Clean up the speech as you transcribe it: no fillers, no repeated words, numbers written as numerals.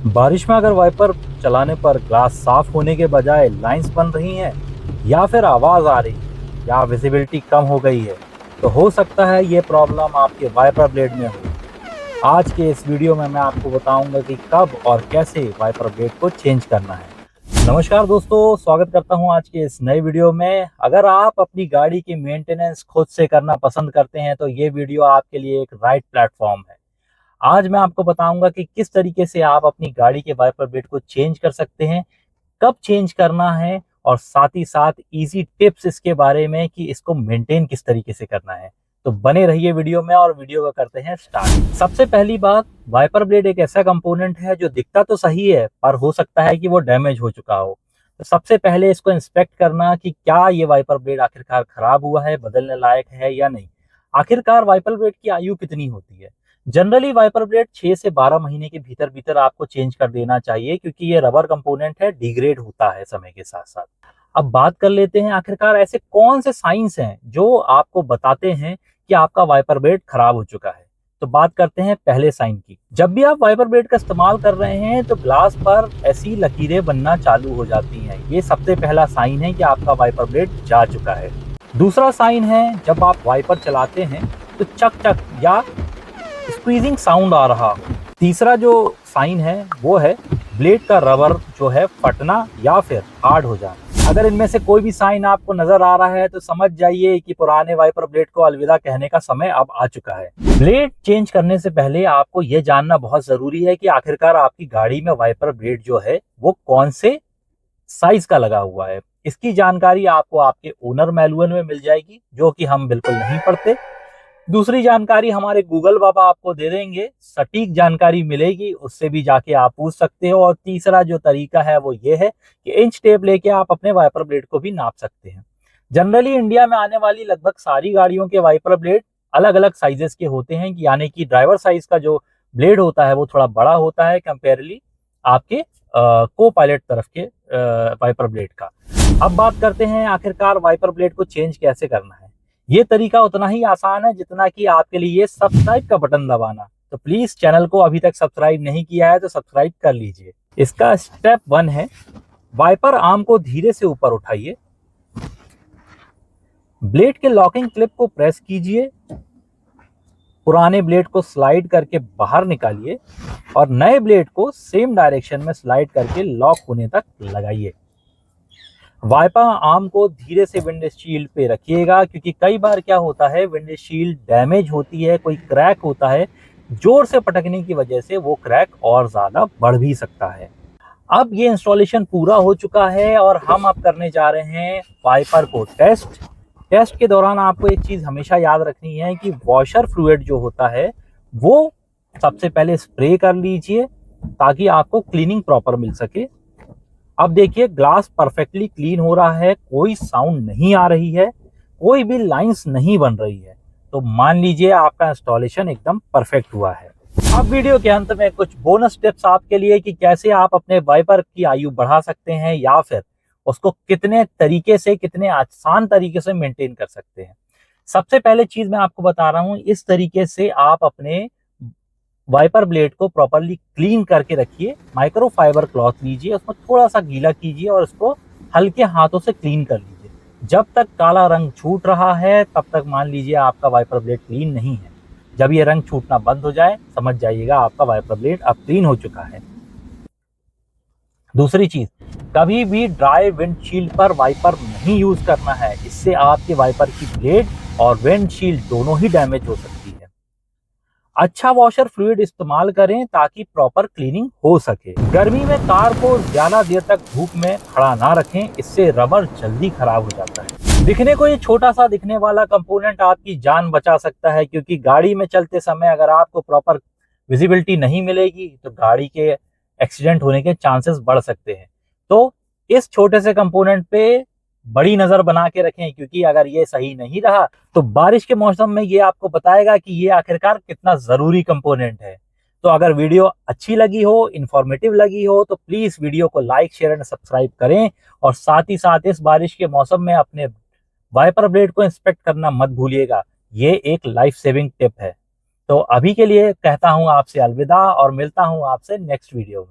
बारिश में अगर वाइपर चलाने पर ग्लास साफ होने के बजाय लाइंस बन रही हैं या फिर आवाज़ आ रही है या विजिबिलिटी कम हो गई है, तो हो सकता है ये प्रॉब्लम आपके वाइपर ब्लेड में हो। आज के इस वीडियो में मैं आपको बताऊंगा कि कब और कैसे वाइपर ब्लेड को चेंज करना है। नमस्कार दोस्तों, स्वागत करता हूं आज के इस नए वीडियो में। अगर आप अपनी गाड़ी की मेंटेनेंस खुद से करना पसंद करते हैं तो ये वीडियो आपके लिए एक राइट प्लेटफॉर्म है। आज मैं आपको बताऊंगा कि किस तरीके से आप अपनी गाड़ी के वाइपर ब्लेड को चेंज कर सकते हैं, कब चेंज करना है, और साथ ही साथ इजी टिप्स इसके बारे में कि इसको मेंटेन किस तरीके से करना है। तो बने रहिए वीडियो में और वीडियो को करते हैं स्टार्ट। सबसे पहली बात, वाइपर ब्लेड एक ऐसा कंपोनेंट है जो दिखता तो सही है पर हो सकता है कि वो डैमेज हो चुका हो। तो सबसे पहले इसको इंस्पेक्ट करना कि क्या ये वाइपर ब्लेड आखिरकार खराब हुआ है, बदलने लायक है या नहीं। आखिरकार वाइपर ब्लेड की आयु कितनी होती है? जनरली वाइपर ब्लेड 6 से 12 महीने के भीतर भीतर आपको चेंज कर देना चाहिए, क्योंकि ये रबर कंपोनेंट है, डिग्रेड होता है समय के साथ साथ। अब बात कर लेते हैं आखिरकार ऐसे कौन से साइंस हैं जो आपको बताते हैं कि आपका वाइपर ब्लेड खराब हो चुका है। तो बात करते हैं पहले साइन की। जब भी आप वाइपर ब्लेड का इस्तेमाल कर रहे हैं तो ग्लास पर ऐसी लकीरें बनना चालू हो जाती हैं। ये सबसे पहला साइन है कि आपका वाइपर ब्लेड जा चुका है। दूसरा साइन है, जब आप वाइपर चलाते हैं तो चक चक या स्क्वीजिंग साउंड आ रहा। तीसरा जो साइन है वो है ब्लेड का रबर जो है फटना या फिर हार्ड हो जाना। अगर इनमें से कोई भी साइन आपको नजर आ रहा है तो समझ जाइए कि पुराने वाइपर ब्लेड को अलविदा कहने का समय अब आ चुका है। ब्लेड चेंज करने से पहले आपको यह जानना बहुत जरूरी है कि आखिरकार आपकी गाड़ी में वाइपर ब्लेड जो है वो कौन से साइज का लगा हुआ है। इसकी जानकारी आपको आपके ओनर मैनुअल में मिल जाएगी, जो कि हम बिल्कुल नहीं पढ़ते। दूसरी जानकारी हमारे गूगल बाबा आपको दे देंगे, सटीक जानकारी मिलेगी, उससे भी जाके आप पूछ सकते हो। और तीसरा जो तरीका है वो ये है कि इंच टेप लेके आप अपने वाइपर ब्लेड को भी नाप सकते हैं। जनरली इंडिया में आने वाली लगभग सारी गाड़ियों के वाइपर ब्लेड अलग अलग साइजेस के होते हैं, यानी कि ड्राइवर साइज का जो ब्लेड होता है वो थोड़ा बड़ा होता है कंपेरेबली आपके को पायलट तरफ के वाइपर ब्लेड का। अब बात करते हैं आखिरकार वाइपर ब्लेड को चेंज कैसे करना है। ये तरीका उतना ही आसान है जितना कि आपके लिए ये सब्सक्राइब का बटन दबाना। तो प्लीज चैनल को अभी तक सब्सक्राइब नहीं किया है तो सब्सक्राइब कर लीजिए। इसका स्टेप 1 है, वाइपर आर्म को धीरे से ऊपर उठाइए, ब्लेड के लॉकिंग क्लिप को प्रेस कीजिए, पुराने ब्लेड को स्लाइड करके बाहर निकालिए और नए ब्लेड को सेम डायरेक्शन में स्लाइड करके लॉक होने तक लगाइए। वाइपर आर्म को धीरे से विंडशील्ड पे रखिएगा, क्योंकि कई बार क्या होता है, विंडशील्ड डैमेज होती है, कोई क्रैक होता है, जोर से पटकने की वजह से वो क्रैक और ज्यादा बढ़ भी सकता है। अब ये इंस्टॉलेशन पूरा हो चुका है और हम अब करने जा रहे हैं वाइपर को टेस्ट के दौरान आपको एक चीज हमेशा याद रखनी है कि वॉशर फ्लूइड जो होता है वो सबसे पहले स्प्रे कर लीजिए, ताकि आपको क्लीनिंग प्रॉपर मिल सके। अब देखिए, ग्लास परफेक्टली क्लीन हो रहा है, कोई साउंड नहीं आ रही है, कोई भी लाइंस नहीं बन रही है, तो मान लीजिए आपका इंस्टॉलेशन एकदम परफेक्ट हुआ है। अब वीडियो के अंत में कुछ बोनस टिप्स आपके लिए कि कैसे आप अपने वाइपर की आयु बढ़ा सकते हैं या फिर उसको कितने तरीके से, कितने आसान तरीके से मेंटेन कर सकते हैं। सबसे पहले चीज मैं आपको बता रहा हूं, इस तरीके से आप अपने वाइपर ब्लेड को प्रॉपरली क्लीन करके रखिए। माइक्रोफाइबर क्लॉथ लीजिए, उसमें थोड़ा सा गीला कीजिए और उसको हल्के हाथों से क्लीन कर लीजिए। जब तक काला रंग छूट रहा है तब तक मान लीजिए आपका वाइपर ब्लेड क्लीन नहीं है। जब ये रंग छूटना बंद हो जाए समझ जाइएगा आपका वाइपर ब्लेड अब क्लीन हो चुका है। दूसरी चीज, कभी भी ड्राई विंडशील्ड पर वाइपर नहीं यूज करना है, इससे आपके वाइपर की ब्लेड और विंडशील्ड दोनों ही डैमेज हो सकती है। अच्छा वॉशर फ्लूइड इस्तेमाल करें ताकि प्रॉपर क्लीनिंग हो सके। गर्मी में कार को ज्यादा देर तक धूप में खड़ा ना रखें, इससे रबर जल्दी खराब हो जाता है। दिखने को ये छोटा सा दिखने वाला कंपोनेंट आपकी जान बचा सकता है, क्योंकि गाड़ी में चलते समय अगर आपको प्रॉपर विजिबिलिटी नहीं मिलेगी तो गाड़ी के एक्सीडेंट होने के चांसेस बढ़ सकते हैं। तो इस छोटे से कंपोनेंट पे बड़ी नजर बना के रखें, क्योंकि अगर ये सही नहीं रहा तो बारिश के मौसम में ये आपको बताएगा कि ये आखिरकार कितना जरूरी कंपोनेंट है। तो अगर वीडियो अच्छी लगी हो, इंफॉर्मेटिव लगी हो, तो प्लीज वीडियो को लाइक, शेयर एंड सब्सक्राइब करें। और साथ ही साथ इस बारिश के मौसम में अपने वाइपर ब्लेड को इंस्पेक्ट करना मत भूलिएगा, ये एक लाइफ सेविंग टिप है। तो अभी के लिए कहता हूं आपसे अलविदा और मिलता हूं आपसे नेक्स्ट वीडियो में।